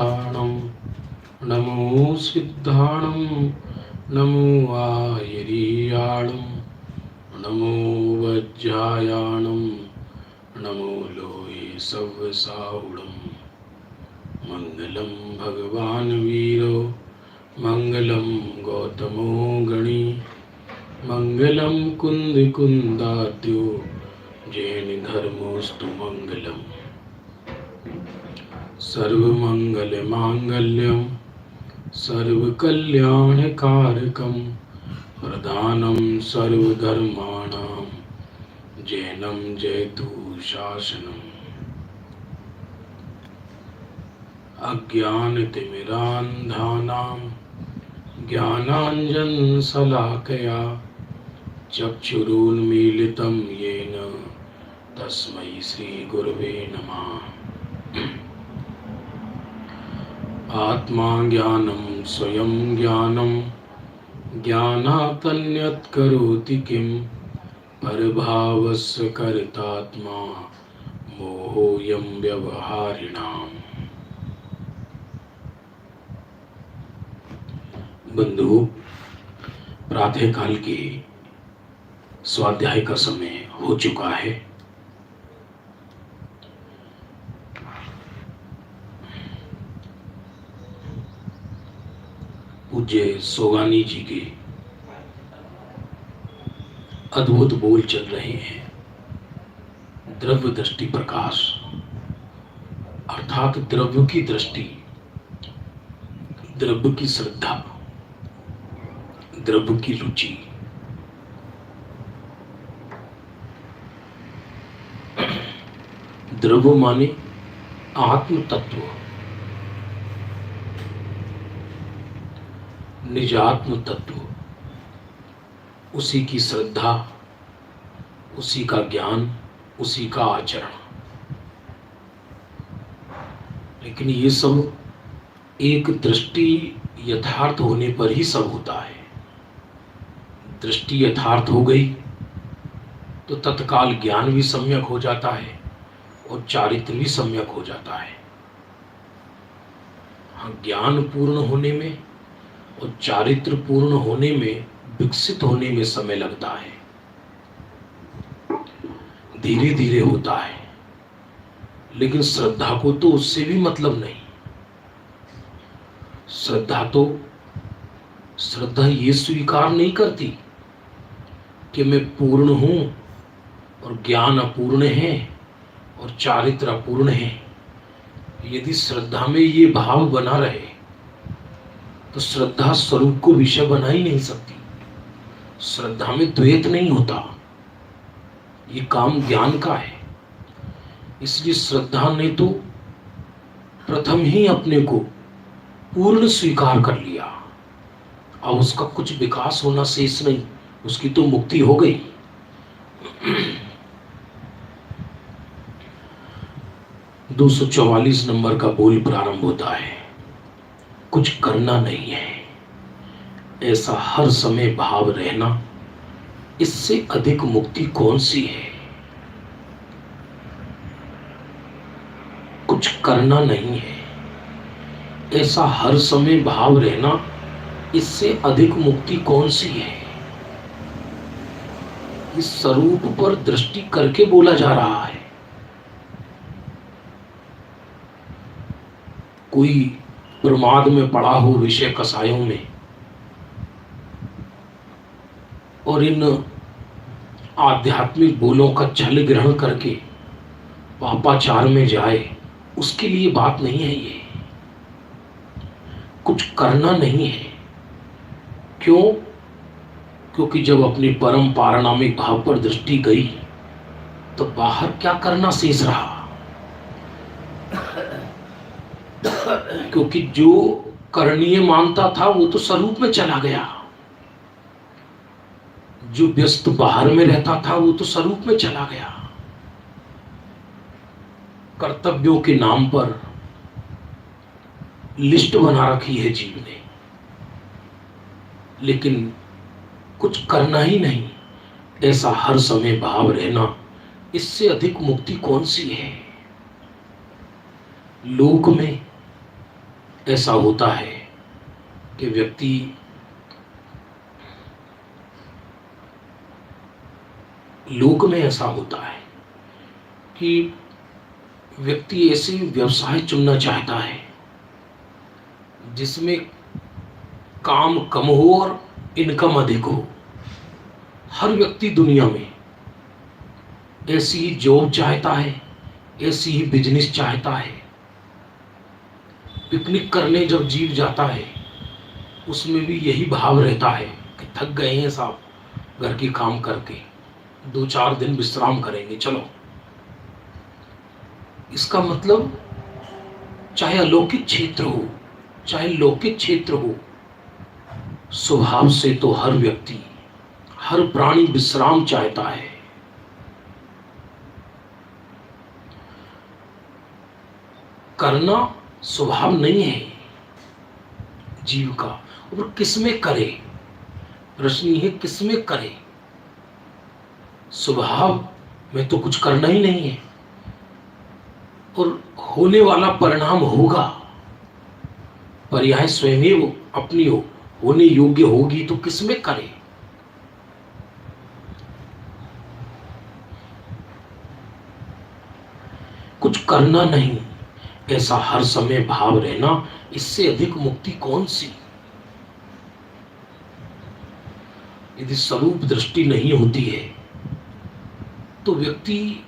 सिद्धाणं नमो सिद्धाणं नमो आयर्याणं नमो वज्रायाणं नमो लोये सव्वसाहुणं मंगलं भगवान् वीरो मंगलं गौतमो गणी मंगलं कुन्दिकुन्दाद्यो जैन धर्मोस्तु मंगलम् सर्वमंगलमांगल्यं सर्वकल्याणकारकं प्रधानं सर्वधर्माणां जैनं जयतु शासनम् अज्ञानतिमिरान्धानां ज्ञानाञ्जनशलाकया चक्षुरुन्मीलितं येन तस्मै श्रीगुरवे नमः। आत्मा ज्ञानं स्वयं ज्ञानं ज्ञानातन्यत् करोति किं परभावस्य कर्तात्मा मोहोऽयं व्यवहारिणाम्। बंधु, प्रातःकाल के स्वाध्याय का समय हो चुका है। पूज्य सोगानी जी के अद्भुत बोल चल रहे हैं। द्रव्य दृष्टि प्रकाश अर्थात द्रव्य की दृष्टि, द्रव्य की श्रद्धा, द्रव्य की रुचि। द्रव्य माने आत्म तत्व, निजात्म तत्व, उसी की श्रद्धा, उसी का ज्ञान, उसी का आचरण। लेकिन ये सब एक दृष्टि यथार्थ होने पर ही सब होता है। दृष्टि यथार्थ हो गई तो तत्काल ज्ञान भी सम्यक हो जाता है और चारित्र भी सम्यक हो जाता है। हाँ, ज्ञान पूर्ण होने में और चारित्र पूर्ण होने में, विकसित होने में समय लगता है, धीरे धीरे होता है। लेकिन श्रद्धा को तो उससे भी मतलब नहीं। श्रद्धा ये स्वीकार नहीं करती कि मैं पूर्ण हूं और ज्ञान अपूर्ण है और चारित्र अपूर्ण है। यदि श्रद्धा में ये भाव बना रहे तो श्रद्धा स्वरूप को विषय बना ही नहीं सकती। श्रद्धा में द्वैत नहीं होता, ये काम ज्ञान का है। इसलिए श्रद्धा ने तो प्रथम ही अपने को पूर्ण स्वीकार कर लिया। अब उसका कुछ विकास होना शेष नहीं, उसकी तो मुक्ति हो गई। 244 नंबर का बोल प्रारंभ होता है। कुछ करना नहीं है, ऐसा हर समय भाव रहना, इससे अधिक मुक्ति कौन सी है। कुछ करना नहीं है, ऐसा हर समय भाव रहना, इससे अधिक मुक्ति कौन सी है। इस स्वरूप पर दृष्टि करके बोला जा रहा है। कोई प्रमाद में पड़ा हो विषय कसायों में और इन आध्यात्मिक बोलों का छल ग्रहण करके पापाचार में जाए, उसके लिए बात नहीं है ये। कुछ करना नहीं है। क्यों? क्योंकि जब अपनी परम पारणामिक भाव पर दृष्टि गई तो बाहर क्या करना शेष रहा। क्योंकि जो करणीय मानता था वो तो स्वरूप में चला गया। जो व्यस्त बाहर में रहता था वो तो स्वरूप में चला गया। कर्तव्यों के नाम पर लिस्ट बना रखी है जीव ने, लेकिन कुछ करना ही नहीं, ऐसा हर समय भाव रहना, इससे अधिक मुक्ति कौन सी है। लोक में ऐसा होता है कि व्यक्ति लोक में ऐसा होता है कि व्यक्ति ऐसे व्यवसाय चुनना चाहता है जिसमें काम कम हो और इनकम अधिक हो। हर व्यक्ति दुनिया में ऐसी ही जॉब चाहता है, ऐसी ही बिजनेस चाहता है। पिकनिक करने जब जीव जाता है उसमें भी यही भाव रहता है कि थक गए हैं साहब घर की काम करके, 2-4 दिन विश्राम करेंगे, चलो। इसका मतलब चाहे अलौकिक क्षेत्र हो चाहे लौकिक क्षेत्र हो, स्वभाव से तो हर व्यक्ति, हर प्राणी विश्राम चाहता है। करना स्वभाव नहीं है जीव का, और किसमें करे, प्रश्न ये है किसमें करे। स्वभाव में तो कुछ करना ही नहीं है, और होने वाला परिणाम होगा, पर्याय स्वयं अपनी होने योग्य होगी, तो किसमें करे। कुछ करना नहीं, ऐसा हर समय भाव रहना, इससे अधिक मुक्ति कौन सी। यदि स्वरूप दृष्टि नहीं होती है तो व्यक्ति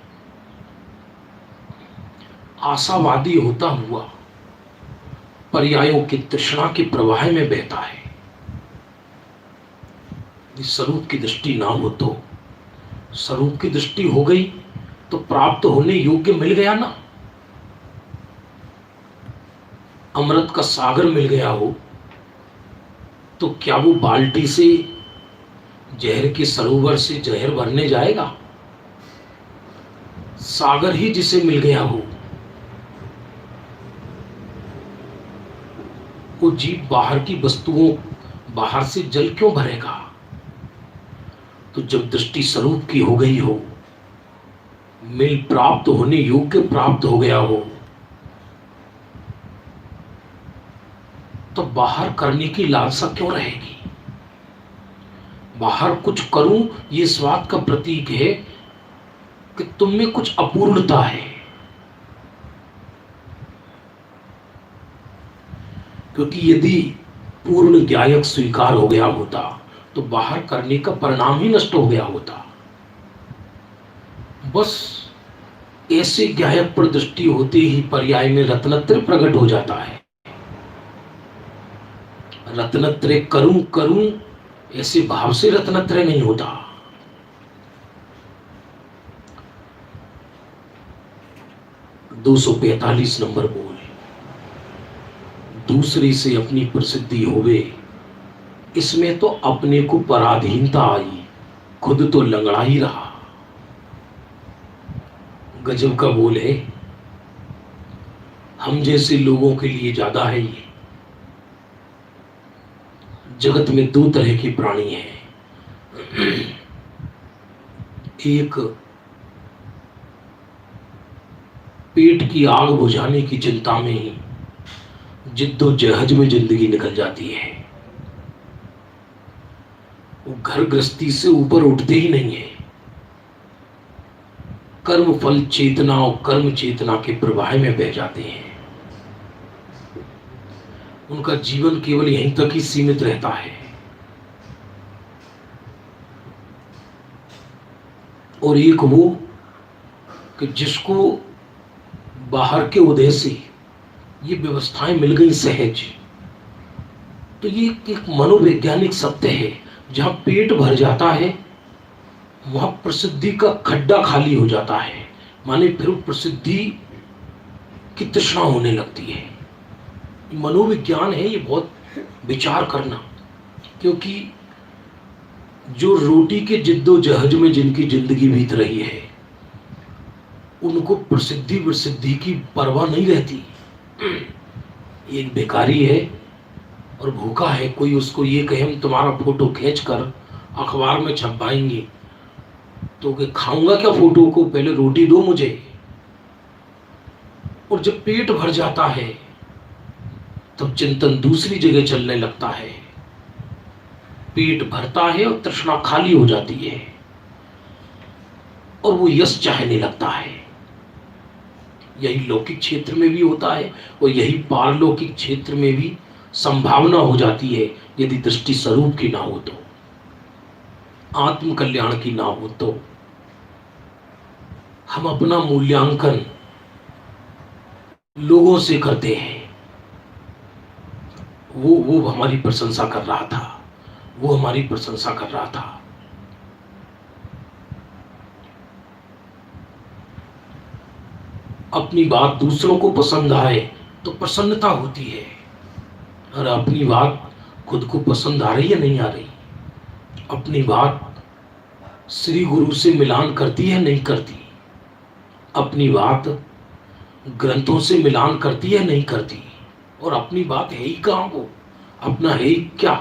आशावादी होता हुआ पर्यायों की तृष्णा के प्रवाह में बहता है। यदि स्वरूप की दृष्टि ना हो तो, स्वरूप की दृष्टि हो गई तो प्राप्त होने योग्य मिल गया ना। अमृत का सागर मिल गया हो तो क्या वो बाल्टी से जहर के सरोवर से जहर भरने जाएगा। सागर ही जिसे मिल गया हो, वो जीव बाहर की वस्तुओं, बाहर से जल क्यों भरेगा। तो जब दृष्टि स्वरूप की हो गई हो, मिल प्राप्त होने योग्य प्राप्त हो गया हो, तो बाहर करने की लालसा क्यों रहेगी। बाहर कुछ करूं ये स्वाद का प्रतीक है कि तुम में कुछ अपूर्णता है। क्योंकि यदि पूर्ण ज्ञायक स्वीकार हो गया होता तो बाहर करने का परिणाम ही नष्ट हो गया होता। बस ऐसे ज्ञायक पर दृष्टि होते ही पर्याय में रत्नत्रय प्रकट हो जाता है। रत्नत्रय करूं करूं ऐसे भाव से रत्नत्रय नहीं होता। दो 245 नंबर बोल, दूसरे से अपनी प्रसिद्धि होवे, इसमें तो अपने को पराधीनता आई, खुद तो लंगड़ा ही रहा। गजब का बोल है। हम जैसे लोगों के लिए ज्यादा है ये। जगत में 2 तरह के प्राणी हैं। एक पेट की आग बुझाने की चिंता में ही जिद्दोजहद में जिंदगी निकल जाती है। वो घर गृहस्थी से ऊपर उठते ही नहीं है। कर्म फल चेतना और कर्म चेतना के प्रवाह में बह जाते हैं। उनका जीवन केवल यहीं तक ही सीमित रहता है। और एक वो कि जिसको बाहर के उदय से ये व्यवस्थाएं मिल गई सहज, तो ये एक मनोवैज्ञानिक सत्य है। जहां पेट भर जाता है वहां प्रसिद्धि का खड्डा खाली हो जाता है, माने फिर प्रसिद्धि की तृष्णा होने लगती है। मनोविज्ञान है ये, बहुत विचार करना। क्योंकि जो रोटी के जिद्दोजहद में जिनकी जिंदगी बीत रही है उनको प्रसिद्धि प्रसिद्धि की परवाह नहीं रहती। एक भिखारी है और भूखा है, कोई उसको ये कहे हम तुम्हारा फोटो खींच कर अखबार में छपवाएंगे, तो खाऊंगा क्या फोटो को, पहले रोटी दो मुझे। और जब पेट भर जाता है तब चिंतन दूसरी जगह चलने लगता है, पेट भरता है और तृष्णा खाली हो जाती है और वो यश चाहने लगता है। यही लौकिक क्षेत्र में भी होता है और यही पारलौकिक क्षेत्र में भी संभावना हो जाती है, यदि दृष्टि स्वरूप की ना हो तो, आत्म कल्याण की ना हो तो। हम अपना मूल्यांकन लोगों से करते हैं। वो हमारी प्रशंसा कर रहा था, वो हमारी प्रशंसा कर रहा था। अपनी बात दूसरों को पसंद आए तो प्रसन्नता होती है, और अपनी बात खुद को पसंद आ रही है नहीं आ रही, अपनी बात श्री गुरु से मिलान करती है नहीं करती, अपनी बात ग्रंथों से मिलान करती है नहीं करती, और अपनी बात है ही कहां, वो अपना है ही क्या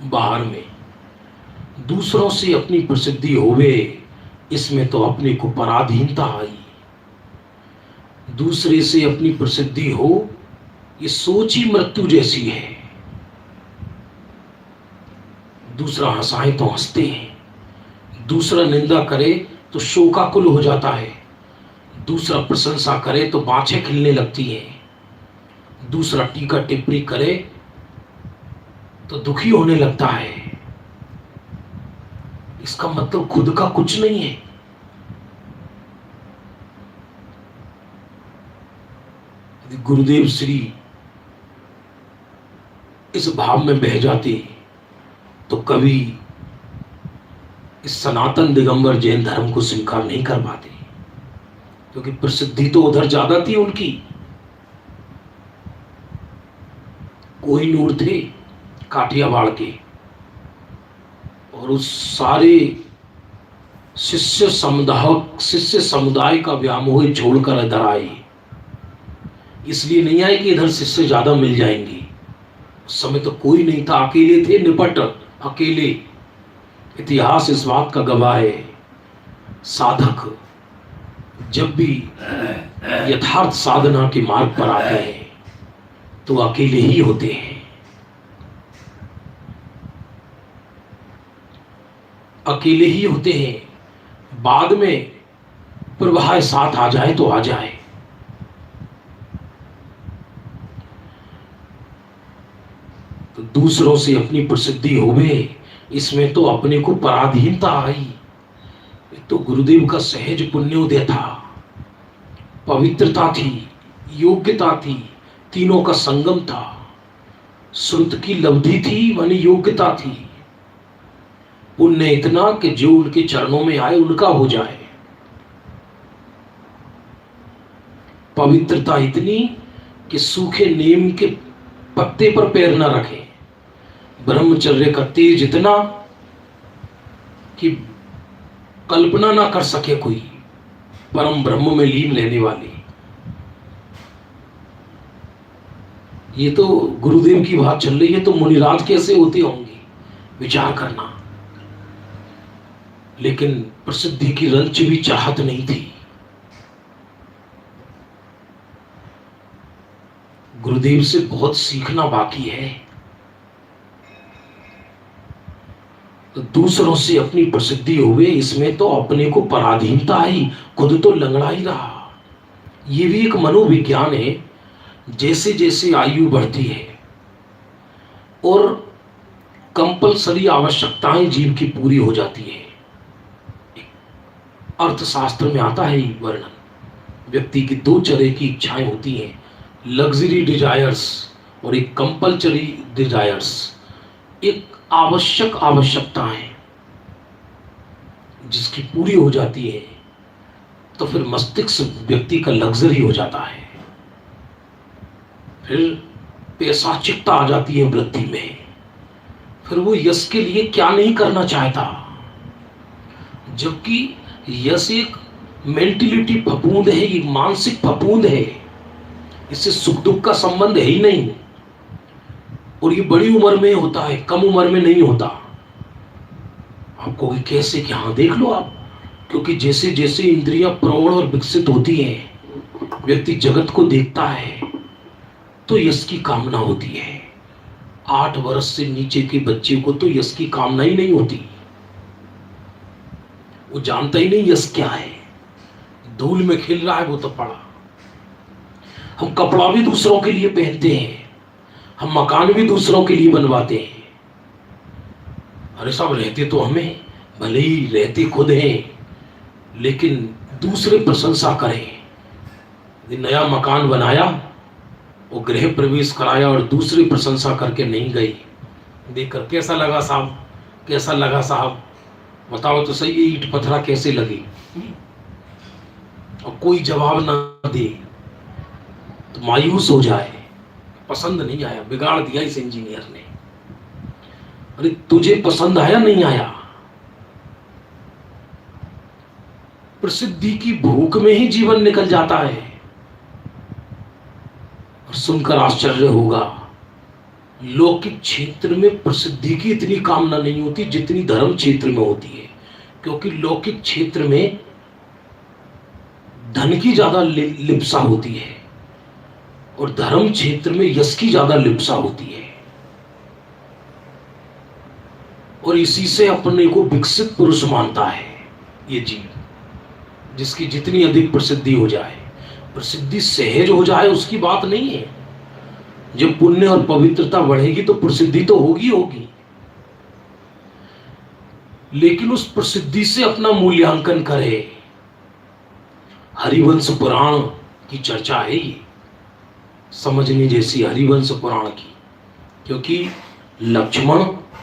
बाहर में। दूसरों से अपनी प्रसिद्धि होवे, इसमें तो अपने को पराधीनता आई। दूसरे से अपनी प्रसिद्धि हो, ये सोच ही मृत्यु जैसी है। दूसरा हंसाए तो हंसते हैं, दूसरा निंदा करे तो शोकाकुल हो जाता है, दूसरा प्रशंसा करे तो बाछें खिलने लगती हैं, दूसरा टीका टिप्पणी करे तो दुखी होने लगता है। इसका मतलब खुद का कुछ नहीं है। यदि गुरुदेव श्री इस भाव में बह जाते तो कभी इस सनातन दिगंबर जैन धर्म को स्वीकार नहीं कर पाते, क्योंकि प्रसिद्धि तो उधर ज्यादा थी उनकी। कोहिनूर थे काठियावाड़ के, और उस सारे शिष्य समुदाय का व्यामोह छोड़कर इधर आए। इसलिए नहीं आए कि इधर शिष्य ज्यादा मिल जाएंगे, उस समय तो कोई नहीं था, अकेले थे, निपट अकेले। इतिहास इस बात का गवाह है, साधक जब भी यथार्थ साधना के मार्ग पर आते हैं तो अकेले ही होते हैं। अकेले ही होते हैं। बाद में प्रवाह साथ आ जाए तो आ जाए। तो दूसरों से अपनी प्रसिद्धि होवे, इसमें तो अपने को पराधीनता आई। तो गुरुदेव का सहज पुण्योदय था, पवित्रता थी, योग्यता थी, तीनों का संगम था। श्रुत की लब्धि थी, मानी योग्यता थी। पुण्य इतना कि जो उनके चरणों में आए उनका हो जाए। पवित्रता इतनी कि सूखे नीम के पत्ते पर पैर न रखे। ब्रह्मचर्य का तेज इतना कि कल्पना ना कर सके कोई, परम ब्रह्म में लीन लेने वाली। ये तो गुरुदेव की बात चल रही है, तो मुनिराज कैसे होते होंगे, विचार करना। लेकिन प्रसिद्धि की रंच भी चाहत नहीं थी। गुरुदेव से बहुत सीखना बाकी है। तो दूसरों से अपनी प्रसिद्धि हुए, इसमें तो अपने को पराधीनता आई, खुद तो लंगड़ा ही रहा। ये भी एक मनोविज्ञान है। जैसे जैसे आयु बढ़ती है और कंपलसरी आवश्यकताएं जीव की पूरी हो जाती है, अर्थशास्त्र में आता है वर्णन, व्यक्ति की दो तरह की इच्छाएं होती हैं, लग्जरी डिजायर्स और एक कंपलसरी डिजायर्स। एक आवश्यक आवश्यकताएं जिसकी पूरी हो जाती है तो फिर मस्तिष्क व्यक्ति का लग्जरी हो जाता है, फिर पैसाचिकता आ जाती है वृत्ति में, फिर वो यश के लिए क्या नहीं करना चाहता। जबकि यश एक मेंटलिटी फफूंद है, ये मानसिक फफूंद है, इससे सुख दुख का संबंध है ही नहीं। और ये बड़ी उम्र में होता है, कम उम्र में नहीं होता। आपको कैसे, कि हाँ देख लो आप, क्योंकि जैसे जैसे इंद्रियां प्रौढ़ और विकसित होती हैं व्यक्ति जगत को देखता है तो यश की कामना होती है। 8 वर्ष से नीचे के बच्चे को तो यश की कामना ही नहीं होती, वो जानता ही नहीं यश क्या है। धूल में खेल रहा है वो तो पड़ा। हम कपड़ा भी दूसरों के लिए पहनते हैं, हम मकान भी दूसरों के लिए बनवाते हैं। अरे साहब, रहते तो हमें, भले ही रहते खुद हैं, लेकिन दूसरे प्रशंसा करें। नया मकान बनाया, वो गृह प्रवेश कराया और दूसरी प्रशंसा करके नहीं गई, देखकर कैसा लगा साहब, कैसा लगा साहब, बताओ तो सही, ये ईंट पत्थरा कैसे लगी। और कोई जवाब ना दे तो मायूस हो जाए, पसंद नहीं आया, बिगाड़ दिया इस इंजीनियर ने। अरे तुझे पसंद आया नहीं आया, प्रसिद्धि की भूख में ही जीवन निकल जाता है। और सुनकर आश्चर्य होगा, लौकिक क्षेत्र में प्रसिद्धि की इतनी कामना नहीं होती जितनी धर्म क्षेत्र में होती है। क्योंकि लौकिक क्षेत्र में धन की ज्यादा लिप्सा होती है और धर्म क्षेत्र में यश की ज्यादा लिप्सा होती है। और इसी से अपने को विकसित पुरुष मानता है ये जीव, जिसकी जितनी अधिक प्रसिद्धि हो जाए, प्रसिद्धि सहज हो जाए उसकी बात नहीं है। जब पुण्य और पवित्रता बढ़ेगी तो प्रसिद्धि तो होगी होगी, लेकिन उस प्रसिद्धि से अपना मूल्यांकन करे। हरिवंश पुराण की चर्चा है ये, समझने जैसी, हरिवंश पुराण की। क्योंकि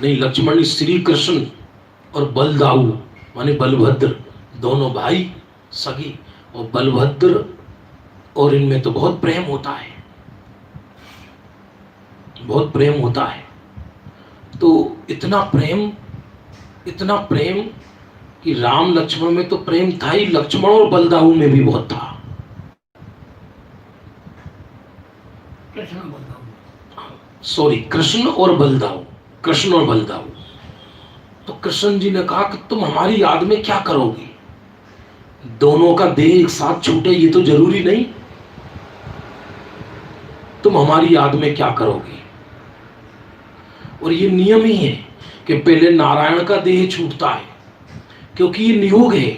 लक्ष्मण श्री कृष्ण और बलदाऊ माने बलभद्र, दोनों भाई सगे, और बलभद्र और इनमें तो बहुत प्रेम होता है, बहुत प्रेम होता है। तो इतना प्रेम कि राम लक्ष्मण में तो प्रेम था ही, लक्ष्मण और बलदाऊ में भी बहुत था। कृष्ण और बलदाऊ। तो कृष्ण जी ने कहा कि तुम हमारी याद में क्या करोगे, दोनों का देह एक साथ छूटे ये तो जरूरी नहीं, तुम हमारी याद में क्या करोगे। और ये नियम ही है कि पहले नारायण का देह छूटता है, क्योंकि ये नियोग है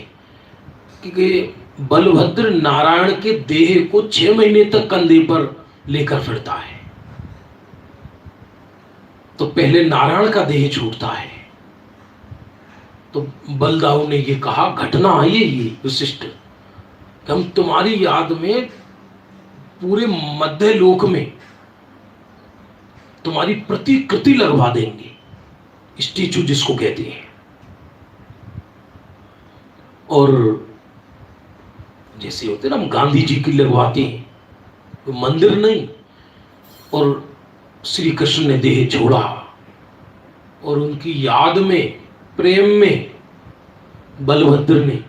कि बलभद्र नारायण के देह को 6 महीने तक कंधे पर लेकर फिरता है। तो पहले नारायण का देह छूटता है। तो बलदाऊ ने ये कहा, घटना है ये विशिष्ट, कि हम तुम्हारी याद में पूरे मध्य लोक में तुम्हारी प्रतिकृति लगवा देंगे, स्टैचू जिसको कहते हैं। और जैसे होते ना हम गांधी जी की लगवाते हैं, तो मंदिर नहीं। और श्री कृष्ण ने देह छोड़ा और उनकी याद में, प्रेम में बलभद्र ने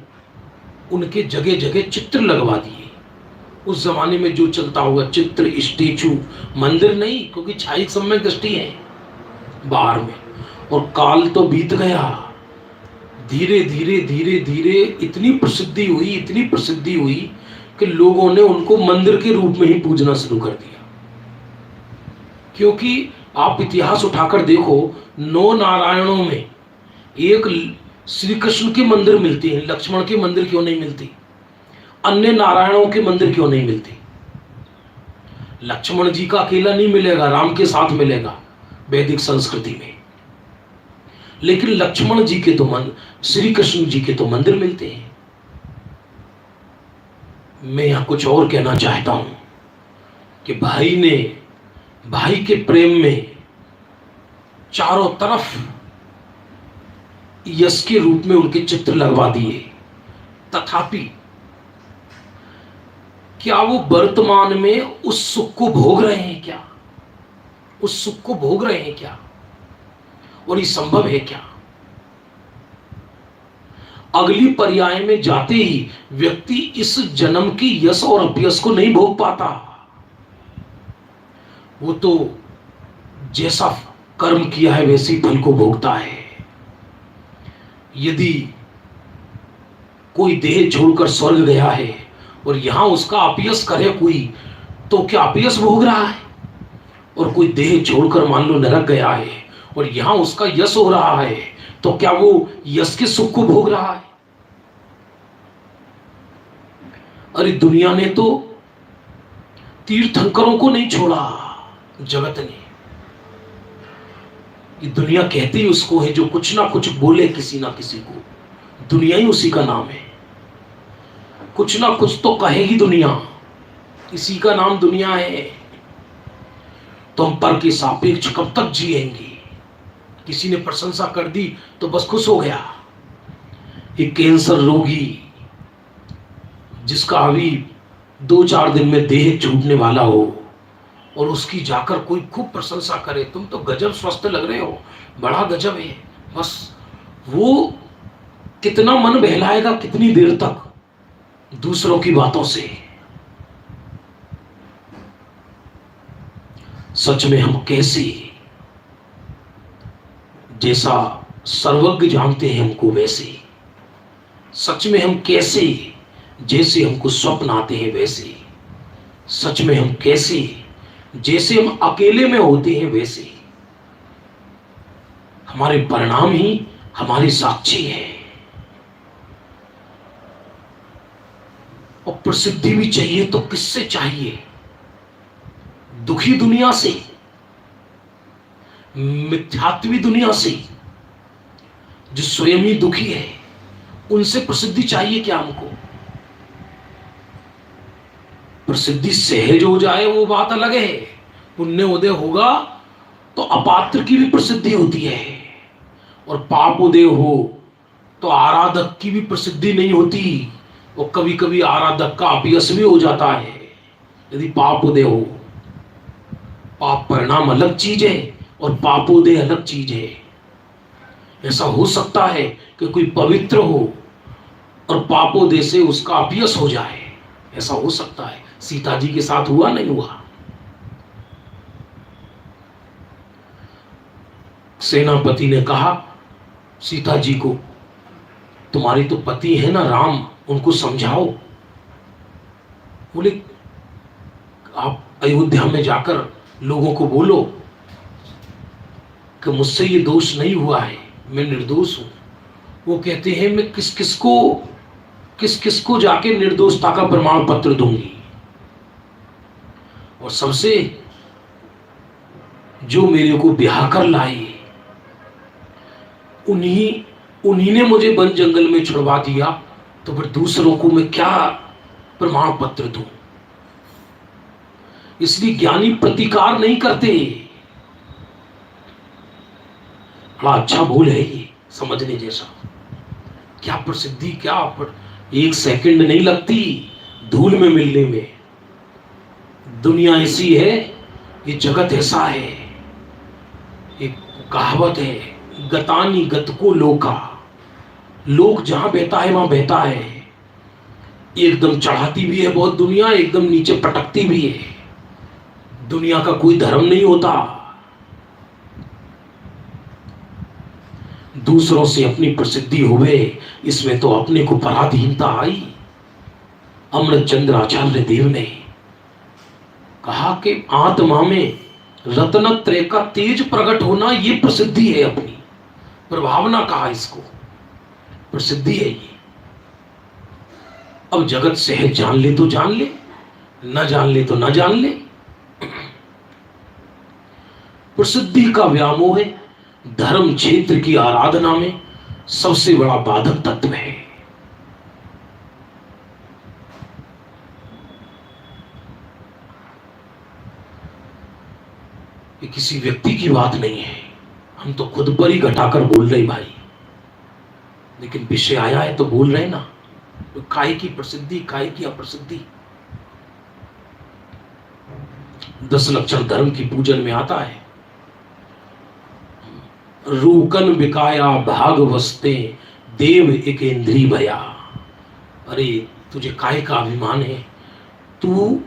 उनके जगह जगह चित्र लगवा दिए। उस जमाने में जो चलता होगा, चित्र, स्टैचू, मंदिर नहीं, क्योंकि छाई समय दृष्टि है बाहर में। और काल तो बीत गया, धीरे धीरे इतनी प्रसिद्धि हुई कि लोगों ने उनको मंदिर के रूप में ही पूजना शुरू कर दिया। क्योंकि आप इतिहास उठाकर देखो, 9 नारायणों में एक श्री कृष्ण के मंदिर मिलते हैं, लक्ष्मण के मंदिर क्यों नहीं मिलती, अन्य नारायणों के मंदिर क्यों नहीं मिलते। लक्ष्मण जी का अकेला नहीं मिलेगा, राम के साथ मिलेगा वैदिक संस्कृति में, लेकिन लक्ष्मण जी के तो श्री कृष्ण जी के तो मंदिर मिलते हैं। मैं यहां कुछ और कहना चाहता हूं कि भाई के प्रेम में चारों तरफ यश के रूप में उनके चित्र लगवा दिए, तथापि क्या वो वर्तमान में उस सुख को भोग रहे हैं क्या, और ये संभव है क्या। अगली पर्याय में जाते ही व्यक्ति इस जन्म की यश और अपयश को नहीं भोग पाता, वो तो जैसा कर्म किया है वैसे ही फल को भोगता है। यदि कोई देह छोड़कर स्वर्ग गया है और यहां उसका अपयश करे कोई, तो क्या अपयश भोग रहा है? और कोई देह छोड़कर मान लो नरक गया है और यहां उसका यश हो रहा है, तो क्या वो यश के सुख को भोग रहा है? अरे दुनिया ने तो तीर्थंकरों को नहीं छोड़ा, जगत ने। ये दुनिया कहती ही उसको है जो कुछ ना कुछ बोले किसी ना किसी को, दुनिया ही उसी का नाम है। कुछ ना कुछ तो कहेगी दुनिया, इसी का नाम दुनिया है। तो हम पर के सापेक्ष कब तक जिएंगे? किसी ने प्रशंसा कर दी तो बस खुश हो गया। एक कैंसर रोगी जिसका अभी 2-4 दिन में देह छूटने वाला हो और उसकी जाकर कोई खूब प्रशंसा करे, तुम तो गजब स्वस्थ लग रहे हो, बड़ा गजब है, बस वो कितना मन बहलाएगा कितनी देर तक दूसरों की बातों से। सच में हम कैसे, जैसा सर्वज्ञ जानते हैं हमको वैसे, सच में हम कैसे, जैसे हमको स्वप्न आते हैं वैसे, सच में हम कैसे, जैसे हम अकेले में होते हैं वैसे। हमारे परिणाम ही हमारी साक्षी है। और प्रसिद्धि भी चाहिए तो किससे चाहिए? दुखी दुनिया से, मिथ्यात्वी दुनिया से, जो स्वयं ही दुखी है, उनसे प्रसिद्धि चाहिए क्या हमको? प्रसिद्धि सहज हो जाए वो बात अलग है, पुण्य उदय होगा तो अपात्र की भी प्रसिद्धि होती है, और पाप उदय हो तो आराधक की भी प्रसिद्धि नहीं होती, और कभी कभी आराधक का अपयश भी हो जाता है यदि पाप उदय हो। पाप परिणाम अलग चीज है और पापोदय अलग चीज है। ऐसा हो सकता है कि कोई पवित्र हो और पापोदय से उसका अपयश हो जाए, ऐसा हो सकता है। सीता जी के साथ हुआ नहीं हुआ? सेनापति ने कहा सीता जी को, तुम्हारी तो पति है ना राम, उनको समझाओ। बोले आप अयोध्या में जाकर लोगों को बोलो कि मुझसे ये दोष नहीं हुआ है, मैं निर्दोष हूं। वो कहते हैं मैं किस किस को जाके निर्दोषता का प्रमाण पत्र दूंगी, और सबसे जो मेरे को ब्याह कर लाए उन्हीं ने मुझे वन जंगल में छुड़वा दिया, तो फिर दूसरों को मैं क्या प्रमाण पत्र दूं? इसलिए ज्ञानी प्रतिकार नहीं करते। बड़ा अच्छा भूल है ये, समझने जैसा। क्या प्रसिद्धि, क्या एक सेकंड नहीं लगती धूल में मिलने में। दुनिया ऐसी है, ये जगत ऐसा है। एक कहावत है, गतानी गतको लोका, लोक जहां बहता है वहां बहता है। एकदम चढ़ाती भी है बहुत दुनिया, एकदम नीचे पटकती भी है। दुनिया का कोई धर्म नहीं होता। दूसरों से अपनी प्रसिद्धि हुए, इसमें तो अपने को पराधीनता आई। अमृत चंद्र आचार्य देव ने कहा कि आत्मा में रत्नत्रय का तेज प्रकट होना, ये प्रसिद्धि है। अपनी प्रभावना कहा इसको, प्रसिद्धि है ये। अब जगत सहज जान ले तो जान ले, न जान ले तो न जान ले। प्रसिद्धि का व्यामोह है धर्म क्षेत्र की आराधना में सबसे बड़ा बाधक तत्व है। ये किसी व्यक्ति की बात नहीं है, हम तो खुद पर ही घटाकर बोल रहे भाई, लेकिन विषय आया है तो बोल रहे ना। तो काय की प्रसिद्धि, काय की अप्रसिद्धि। 10 लक्षण धर्म की पूजन में आता है, रूकन बिकाया भाग वस्ते देव एक इंद्री भया। अरे तुझे काय का अभिमान है? तू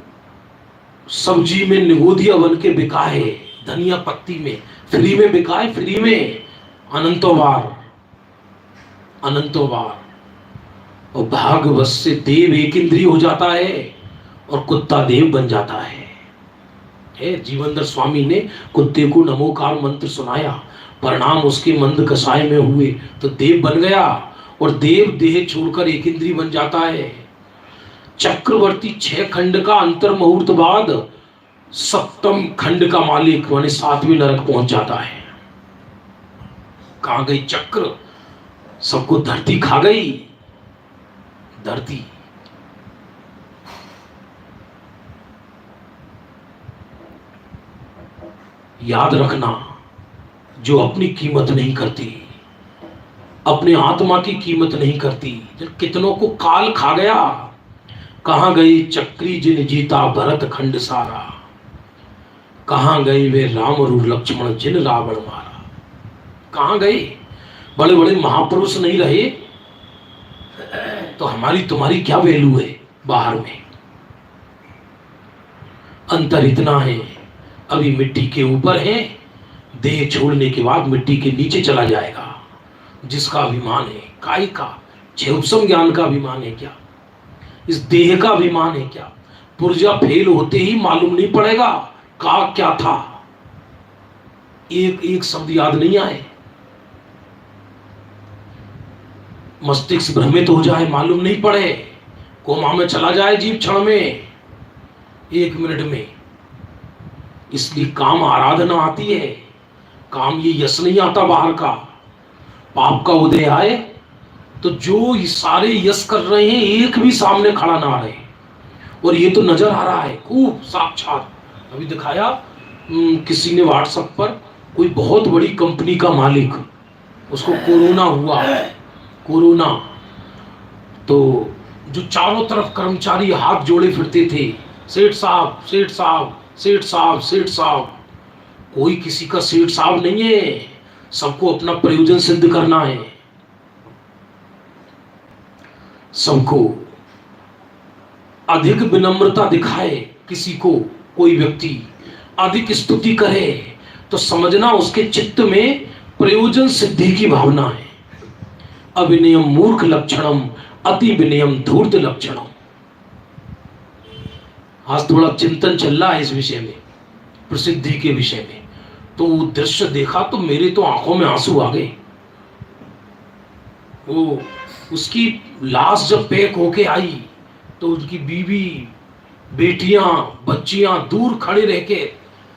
सब्जी में निगोदिया बन के बिकाए, धनिया पत्ती में फ्री में बिकाए, फ्री में अनंतों बार। और भागवत से देव एक इंद्रिय हो जाता है और कुत्ता देव बन जाता है। जीवनधर स्वामी ने कुत्ते को नमोकार मंत्र सुनाया, परिणाम उसके मंद कसाय में हुए तो देव बन गया, और देव देह छोड़कर एक इंद्रिय बन जाता है। चक्रवर्ती 6 खंड का अंतर मुहूर्त बाद 7वें खंड का मालिक माने 7वें नरक पहुंच जाता है। कहां गई चक्र? सबको धरती खा गई। धरती याद रखना, जो अपनी कीमत नहीं करती, अपने आत्मा की कीमत नहीं करती, कितनों को काल खा गया। कहां गई चक्री जिन जीता भरत खंड सारा, कहां गए वे राम और लक्ष्मण जिन रावण मारा। कहां गए? बड़े बड़े महापुरुष नहीं रहे तो हमारी तुम्हारी क्या वैल्यू है बाहर में? अंतर इतना है, अभी मिट्टी के ऊपर है, देह छोड़ने के बाद मिट्टी के नीचे चला जाएगा। जिसका अभिमान है काय का, क्षयोपम ज्ञान का अभिमान है क्या? इस देह का अभिमान है क्या? पुर्जा फेल होते ही मालूम नहीं पड़ेगा का क्या था, एक एक शब्द याद नहीं आए। मस्तिष्क भ्रमित हो जाए, मालूम नहीं पड़े, कोमा में चला जाए जीव क्षण में, 1 मिनट में। इसलिए काम आराधना आती है, काम ये यश नहीं आता बाहर का। पाप का उदय आए तो जो ये सारे यश कर रहे हैं एक भी सामने खड़ा ना रहे, और ये तो नजर आ रहा है खूब साक्षात। अभी दिखाया किसी ने व्हाट्सएप पर, कोई बहुत बड़ी कंपनी का मालिक, उसको कोरोना हुआ, कोरोना, तो जो चारों तरफ कर्मचारी हाथ जोड़े फिरते थे, सेठ साहब सेठ साहब सेठ साहब सेठ साहब, कोई किसी का सेठ साहब नहीं है, सबको अपना प्रयोजन सिद्ध करना है। सबको अधिक विनम्रता दिखाए, किसी को कोई व्यक्ति अधिक स्तुति करे तो समझना उसके चित्त में प्रयोजन सिद्धि की भावना है। अविनयम मूर्ख लक्षणम अति विनयम धूर्त लक्षणम। आज थोड़ा चिंतन चल रहा है इस विषय में, प्रसिद्धि के विषय में। तो वो दृश्य देखा तो मेरे तो आंखों में आंसू आ गए। वो उसकी लाश जब पैक होके आई तो उसकी बीवी, बेटियां, बच्चियां दूर खड़े रह के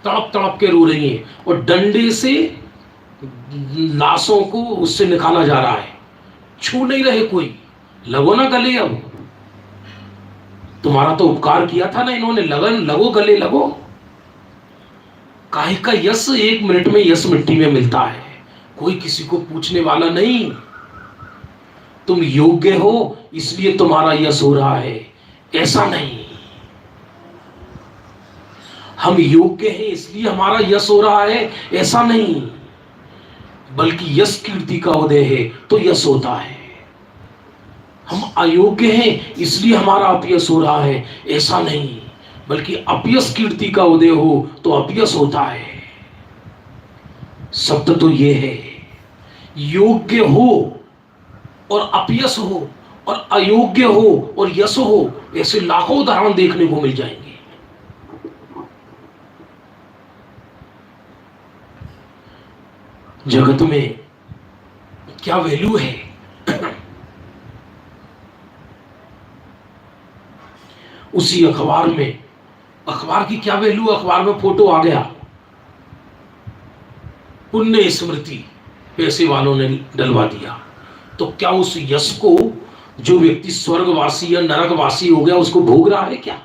तड़प तड़प के रो रही हैं, और डंडे से लाशों को उससे निकाला जा रहा है। छू नहीं रहे कोई, लगो ना गले, अब तुम्हारा तो उपकार किया था ना इन्होंने, लगन लगो गले लगो। काहे का यश 1 मिनट में यश मिट्टी में मिलता है, कोई किसी को पूछने वाला नहीं। तुम योग्य हो इसलिए तुम्हारा यश हो रहा है, ऐसा नहीं। हम योग्य हैं इसलिए हमारा यश हो रहा है, ऐसा नहीं। बल्कि यश कीर्ति का उदय है तो यश होता है। हम अयोग्य हैं इसलिए हमारा अपयश हो रहा है, ऐसा नहीं। बल्कि अपयश कीर्ति का उदय हो तो अपयश होता है। शब्द तो ये है, योग्य हो और अपयश हो, और अयोग्य हो और यश हो, ऐसे लाखों उदाहरण देखने को मिल जाएंगे। जगत में क्या वैल्यू है? उसी अखबार में, अखबार की क्या वैल्यू? अखबार में फोटो आ गया, पुण्य स्मृति पैसे वालों ने डलवा दिया, तो क्या उस यश को जो व्यक्ति स्वर्गवासी या नरकवासी हो गया उसको भोग रहा है क्या?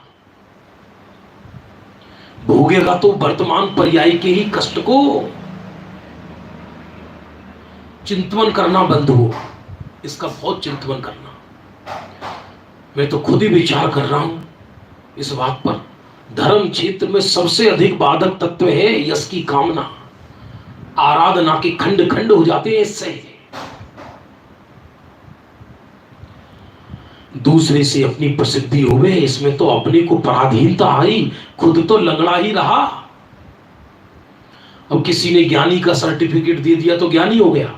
भोगेगा तो वर्तमान पर्याय के ही कष्ट को। चिंतन करना बंद हो, इसका बहुत चिंतन करना। मैं तो खुद ही विचार कर रहा हूं इस बात पर। धर्म क्षेत्र में सबसे अधिक बाधक तत्व है यश की कामना। आराधना के खंड खंड हो जाते हैं इससे। दूसरे से अपनी प्रसिद्धि होवे, इसमें तो अपने को पराधीनता आई, खुद तो लंगड़ा ही रहा। अब किसी ने ज्ञानी का सर्टिफिकेट दे दिया तो ज्ञानी हो गया,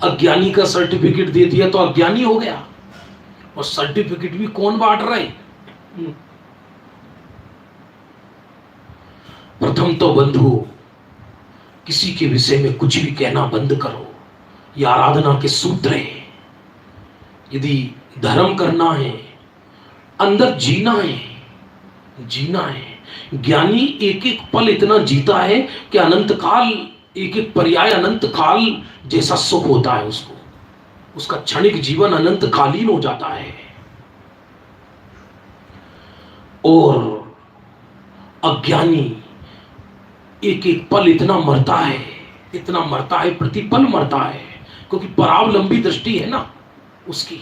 अज्ञानी का सर्टिफिकेट दे दिया तो अज्ञानी हो गया। और सर्टिफिकेट भी कौन बांट रहा है? प्रथम तो बंधु, किसी के विषय में कुछ भी कहना बंद करो। ये आराधना के सूत्र है। यदि धर्म करना है, अंदर जीना है, जीना है। ज्ञानी एक एक पल इतना जीता है कि अनंत काल, एक एक पर्याय अनंत काल जैसा सुख होता है उसको। उसका क्षणिक जीवन अनंत कालीन हो जाता है। और अज्ञानी एक एक पल इतना मरता है, इतना मरता है, प्रतिपल मरता है, क्योंकि परावलंबी दृष्टि है ना उसकी।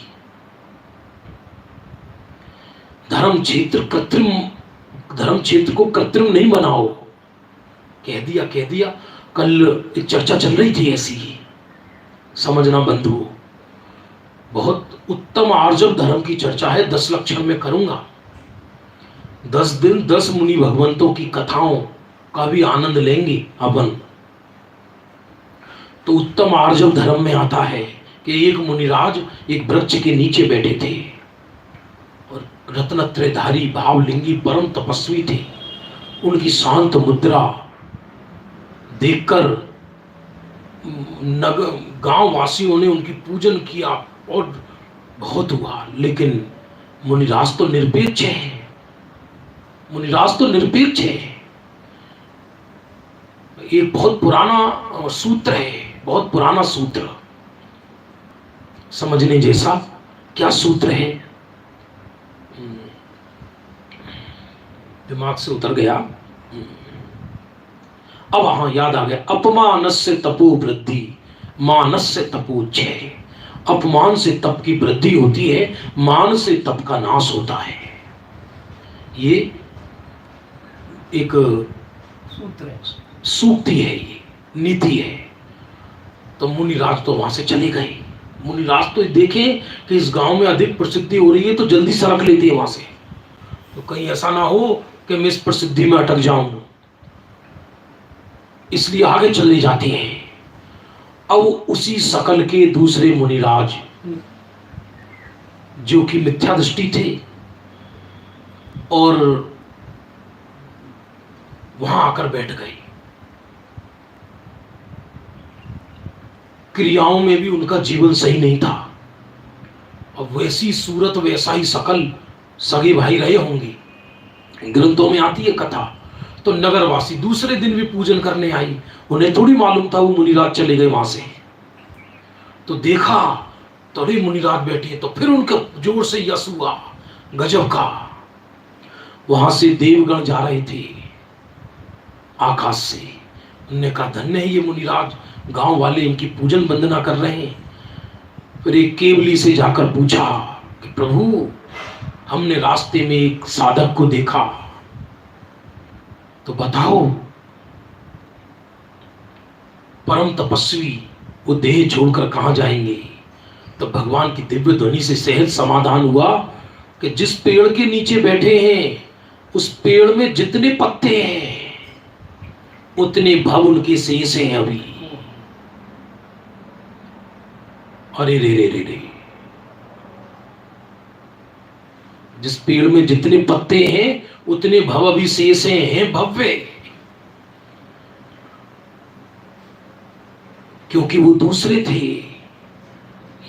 धर्म क्षेत्र को कृत्रिम नहीं बनाओ। कह दिया। कल एक चर्चा चल रही थी ऐसी ही, समझना बंधु, बहुत उत्तम आर्जव धर्म की चर्चा है। 10 लक्षण में करूंगा। 10 दिन 10 मुनि भगवंतों की कथाओं का भी आनंद लेंगे अपन। तो उत्तम आर्जव धर्म में आता है कि एक मुनिराज एक वृक्ष के नीचे बैठे थे और रत्नत्रयधारी भावलिंगी परम तपस्वी थे। उनकी शांत मुद्रा देखकर गांव वासियों ने उनकी पूजन किया और बहुत हुआ। लेकिन मुनिराज तो निरपेक्ष है, एक बहुत पुराना सूत्र है, बहुत पुराना सूत्र, समझने जैसा। क्या सूत्र है? दिमाग से उतर गया। अब हाँ, याद आ गया। अपमानस्य तपो वृद्धि, मानस्य तपो क्षय। अपमान से तप की वृद्धि होती है, मान से तप का नाश होता है। ये एक सूत्र है, सूक्ति है, ये नीति है। तो मुनिराज तो वहां से चले गए। मुनिराज तो देखे कि इस गांव में अधिक प्रसिद्धि हो रही है तो जल्दी सरक लेती है वहां से, तो कहीं ऐसा ना हो कि मैं इस प्रसिद्धि में अटक जाऊं, इसलिए आगे चले जाते हैं। अब उसी सकल के दूसरे मुनिराज जो कि मिथ्या दृष्टि थे और वहां आकर बैठ गए। क्रियाओं में भी उनका जीवन सही नहीं था। अब वैसी सूरत वैसा ही सकल सगे भाई रहे होंगे, ग्रंथों में आती है कथा। तो नगरवासी दूसरे दिन भी पूजन करने आई। उन्हें थोड़ी मालूम था वो मुनिराज चले गए वहां से। तो देखा तो अरे मुनिराज बैठे, तो फिर उनका जोर से यश हुआ, गजब का। वहां से देवगण जा रहे थे आकाश से। उन्होंने कहा धन्य है ये मुनिराज, गांव वाले इनकी पूजन वंदना कर रहे हैं। फिर एक केवली से जाकर पूछा कि प्रभु, हमने रास्ते में एक साधक को देखा, तो बताओ परम तपस्वी वो देह छोड़कर कहां जाएंगे? तो भगवान की दिव्य ध्वनि से सहज समाधान हुआ कि जिस पेड़ के नीचे बैठे हैं उस पेड़ में जितने पत्ते हैं उतने भव उनके शेष हैं अभी। अरे रे रे रे रे, जिस पेड़ में जितने पत्ते हैं उतने भव अभी शेष हैं भव्य, क्योंकि वो दूसरे थे।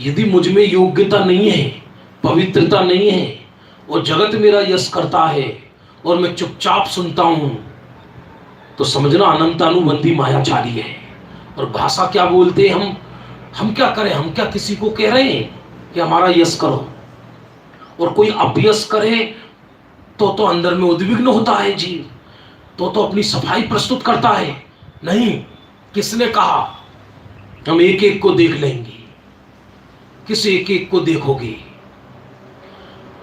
यदि मुझ में योग्यता नहीं है, पवित्रता नहीं है और जगत मेरा यश करता है और मैं चुपचाप सुनता हूं, तो समझना अनंतानुबंधी मायाचारी है। और भाषा क्या बोलते हैं हम क्या करें? हम क्या किसी को कह रहे हैं कि हमारा यश करो? और कोई अपयश करे तो अंदर में उद्विग्न होता है जीव, तो अपनी सफाई प्रस्तुत करता है। नहीं, किसने कहा हम एक एक को देख लेंगे? किस एक एक को देखोगे?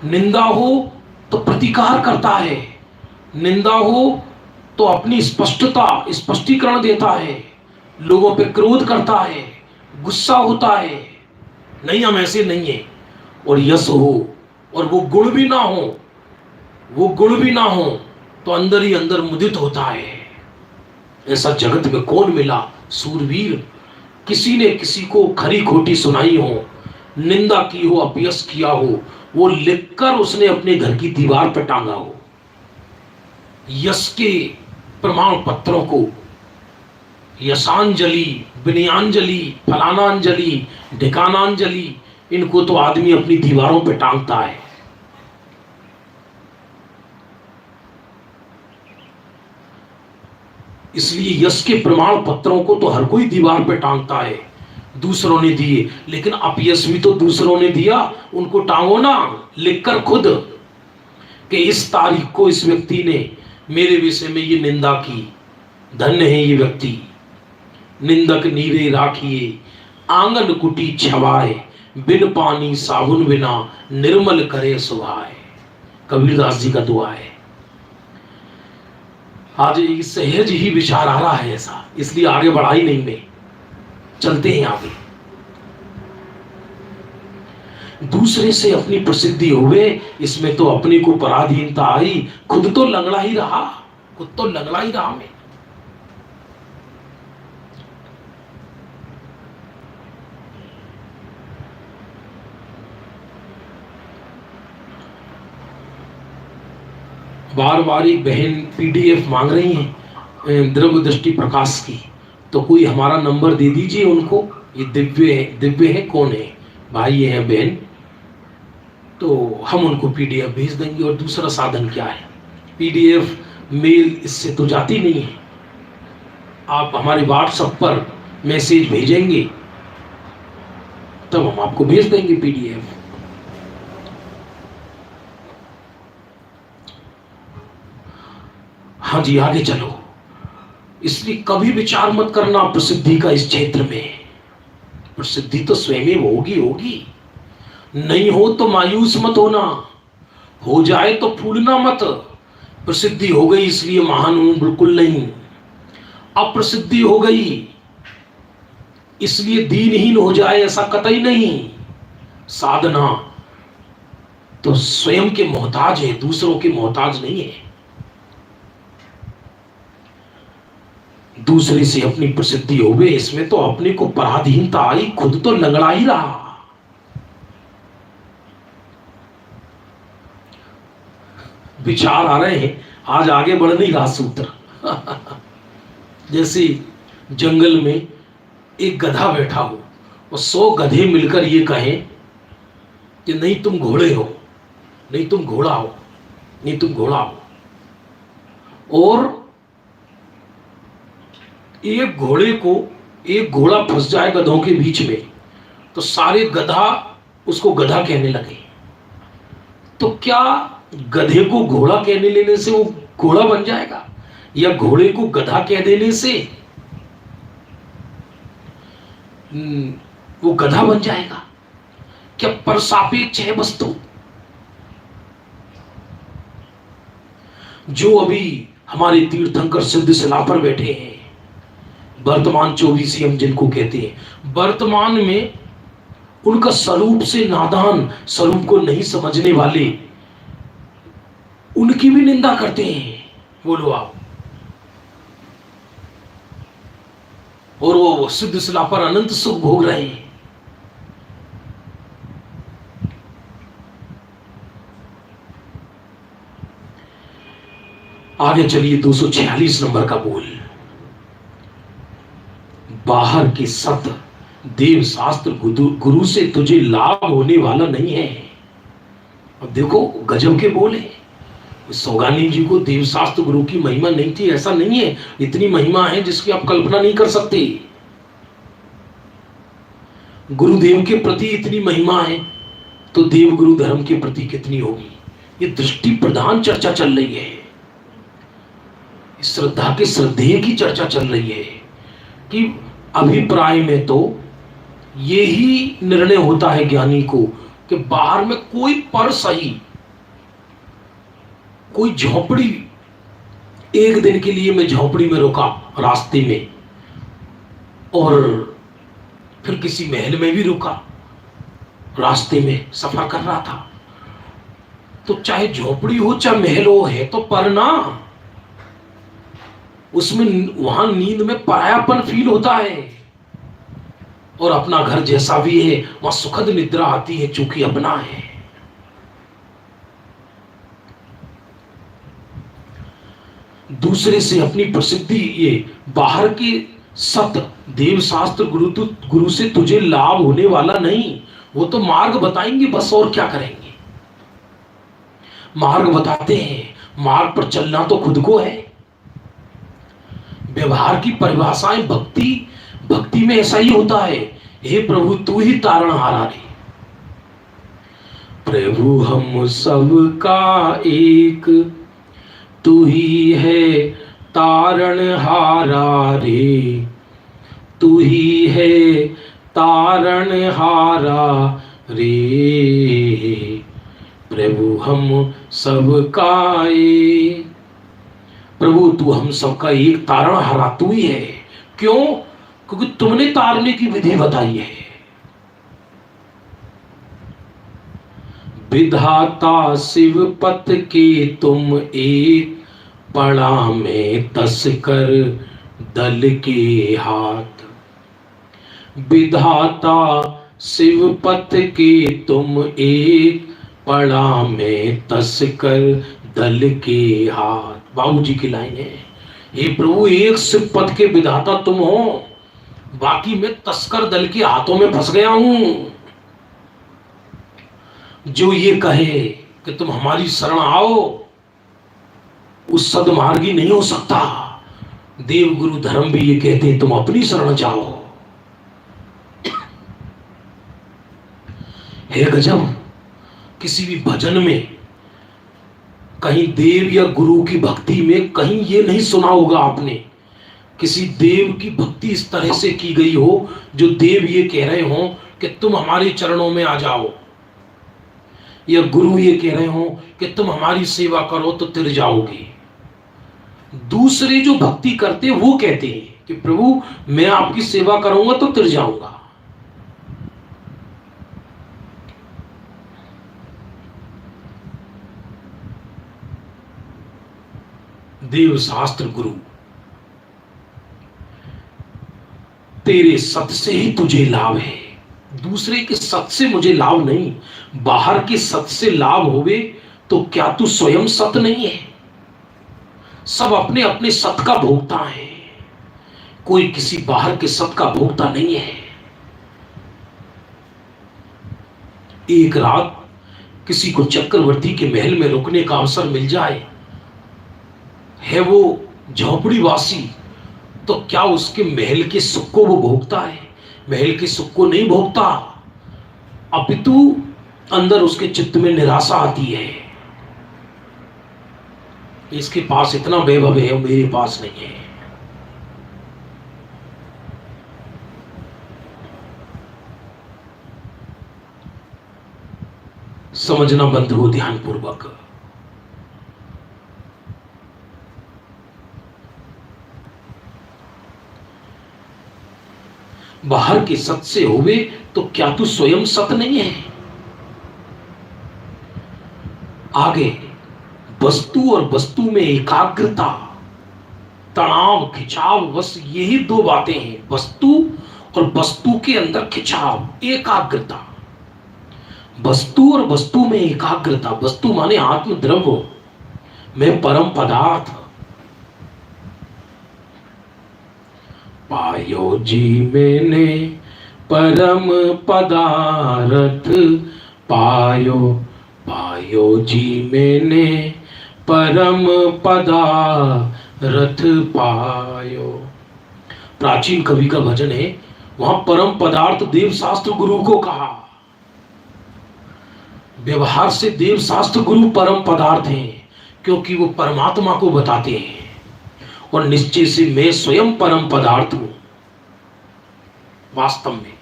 निंदा हो तो प्रतिकार करता है, निंदा हो तो अपनी स्पष्टीकरण देता है, लोगों पे क्रोध करता है, गुस्सा होता है। नहीं, हम ऐसे नहीं है। और यश हो और वो गुण भी ना हो तो अंदर ही अंदर मुदित होता है। ऐसा जगत में कौन मिला सूरवीर? किसी ने किसी को खरी खोटी सुनाई हो, निंदा की हो, अपयश किया हो, वो लिखकर उसने अपने घर की दीवार पर टांगा हो, यश के प्रमाण पत्रों को, यशांजलि, विनयांजलि, फलानांजलि, ढिकानांजलि, इनको तो आदमी अपनी दीवारों पर टांगता है। इसलिए यश के प्रमाण पत्रों को तो हर कोई दीवार पर टांगता है, दूसरों ने दिए, लेकिन अपयश भी तो दूसरों ने दिया, उनको टांगो ना लिखकर खुद कि इस तारीख को इस व्यक्ति ने मेरे विषय में ये निंदा की, धन्य है ये व्यक्ति। निंदक नीरे राखिए आंगन कुटी छवाए, बिन पानी साबुन बिना निर्मल करे सुभाए। कबीरदास जी का दुआ है। आज सहज ही विचार आ रहा है ऐसा, इसलिए आगे बढ़ा ही नहीं, मैं चलते हैं आगे। दूसरे से अपनी प्रसिद्धि हुए, इसमें तो अपने को पराधीनता आई, खुद तो लंगड़ा ही रहा, खुद तो लंगड़ा ही रहा मैं। बार बार एक बहन पीडीएफ मांग रही हैं द्रव्य दृष्टि प्रकाश की, तो कोई हमारा नंबर दे दीजिए उनको। ये दिव्य है, दिव्य है कौन है भाई, ये है बहन, तो हम उनको पीडीएफ भेज देंगे। और दूसरा साधन क्या है, पीडीएफ मेल इससे तो जाती नहीं है, आप हमारे व्हाट्सएप पर मैसेज भेजेंगे तब हम आपको भेज देंगे पीडीएफ। हाँ जी, आगे चलो। इसलिए कभी विचार मत करना प्रसिद्धि का इस क्षेत्र में, प्रसिद्धि तो स्वयं होगी होगी, नहीं हो तो मायूस मत होना, हो जाए तो फूलना मत। प्रसिद्धि हो गई इसलिए महान हूं, बिल्कुल नहीं। अप्रसिद्धि हो गई इसलिए दीनहीन हो जाए, ऐसा कतई नहीं। साधना तो स्वयं के मोहताज है, दूसरों के मोहताज नहीं है। दूसरे से अपनी प्रसिद्धि हो गई, इसमें तो अपने को पराधीनता आई, खुद तो लंगड़ा ही रहा। विचार आ रहे हैं, आज आगे बढ़ नहीं रहा सूत्र। जैसे जंगल में एक गधा बैठा हो और 100 गधे मिलकर ये कहें कि नहीं तुम घोड़े हो, नहीं तुम घोड़ा हो, नहीं तुम घोड़ा हो, और एक घोड़े को, एक घोड़ा फंस जाए गधों के बीच में, तो सारे गधा उसको गधा कहने लगे, तो क्या गधे को घोड़ा कहने लेने से वो घोड़ा बन जाएगा, या घोड़े को गधा कह देने से वो गधा बन जाएगा? क्या परसापेक्ष है वस्तु? जो अभी हमारे तीर्थंकर सिद्ध शिला पर बैठे हैं, वर्तमान 24 हम जिनको कहते हैं, वर्तमान में उनका स्वरूप से नादान, स्वरूप को नहीं समझने वाले, उनकी भी निंदा करते हैं। बोलो आप। और वो सिद्ध शिला पर अनंत सुख भोग रहे हैं। आगे चलिए 246 नंबर का बोल। बाहर के सत्य देव शास्त्र गुरु से तुझे लाभ होने वाला नहीं है। अब देखो गजब के बोले। सौगानी जी को देव शास्त्र गुरु की महिमा नहीं थी ऐसा नहीं है, इतनी महिमा है जिसकी आप कल्पना नहीं कर सकते। गुरुदेव के प्रति इतनी महिमा है तो देव गुरु धर्म के प्रति कितनी होगी। ये दृष्टि प्रधान चर्चा चल रही है, श्रद्धा के श्रद्धेय की चर्चा चल रही है कि अभिप्राय में तो यही निर्णय होता है ज्ञानी को कि बाहर में कोई पर सही, कोई झोपड़ी, एक दिन के लिए मैं झोपड़ी में रुका रास्ते में, और फिर किसी महल में भी रुका, रास्ते में सफर कर रहा था, तो चाहे झोपड़ी हो चाहे महल हो, है तो पर ना, उसमें वहां नींद में परायापन फील होता है। और अपना घर जैसा भी है वहां सुखद निद्रा आती है, चूंकि अपना है। दूसरे से अपनी प्रसिद्धि, ये बाहर के सत देव शास्त्र गुरु से तुझे लाभ होने वाला नहीं। वो तो मार्ग बताएंगे बस, और क्या करेंगे। मार्ग बताते हैं, मार्ग पर चलना तो खुद को है। व्यवहार की परिभाषाएं भक्ति में ऐसा ही होता है। हे प्रभु तू ही तारणहारा रे, प्रभु हम सबका एक, तू ही है तारणहारा रे, तू ही है तारणहारा रे, प्रभु हम सबका एक। प्रभु तू हम सबका एक तारणहारा तू ही है। क्यों? क्योंकि तुमने तारने की विधि बताई है। विधाता शिव पथ के तुम एक, पड़ा में तस्कर दल के हाथ। विधाता शिव पथ के तुम एक, पड़ा में तस्कर दल के हाथ। बाबू जी की लाइन है, हे प्रभु एक शिव पथ के विधाता तुम हो, बाकी मैं तस्कर दल के हाथों में फंस गया हूं। जो ये कहे कि तुम हमारी शरण आओ, उस सदमार्गी नहीं हो सकता। देव गुरु धर्म भी ये कहते हैं तुम अपनी शरण जाओ। है गजब। किसी भी भजन में कहीं देव या गुरु की भक्ति में कहीं ये नहीं सुना होगा आपने, किसी देव की भक्ति इस तरह से की गई हो जो देव ये कह रहे हो कि तुम हमारे चरणों में आ जाओ, या गुरु ये कह रहे हो कि तुम हमारी सेवा करो तो तिर जाओगे। दूसरे जो भक्ति करते वो कहते हैं कि प्रभु मैं आपकी सेवा करूंगा तो तिर जाऊंगा। देव शास्त्र गुरु तेरे सत से ही तुझे लाभ है, दूसरे के सत से मुझे लाभ नहीं। बाहर के सत से लाभ होवे तो क्या तू स्वयं सत नहीं है? सब अपने अपने सत का भोक्ता है, कोई किसी बाहर के सत का भोक्ता नहीं है। एक रात किसी को चक्रवर्ती के महल में रुकने का अवसर मिल जाए, है वो झोपड़ी वासी, तो क्या उसके महल के सुख को वो भोगता है? महल के सुख को नहीं भोगता, अपितु अंदर उसके चित्त में निराशा आती है। इसके पास इतना वैभव है और मेरे पास नहीं है। समझना बंद हो ध्यान पूर्वक। बाहर के सत से होवे तो क्या तू स्वयं सत नहीं है? आगे वस्तु और वस्तु में एकाग्रता, तनाव, खिंचाव, बस यही दो बातें हैं। वस्तु और वस्तु के अंदर खिंचाव, एकाग्रता। वस्तु और वस्तु में एकाग्रता। वस्तु माने आत्म द्रव्य में परम पदार्थ। पायो जी मैंने परम पदार्थ, पायो पायो जी मैंने परम पदार्थ पायो। प्राचीन कवि का भजन है, वहां परम पदार्थ देव शास्त्र गुरु को कहा। व्यवहार से देव शास्त्र गुरु परम पदार्थ हैं, क्योंकि वो परमात्मा को बताते हैं, और निश्चय से मैं स्वयं परम पदार्थ हूं। वास्तव में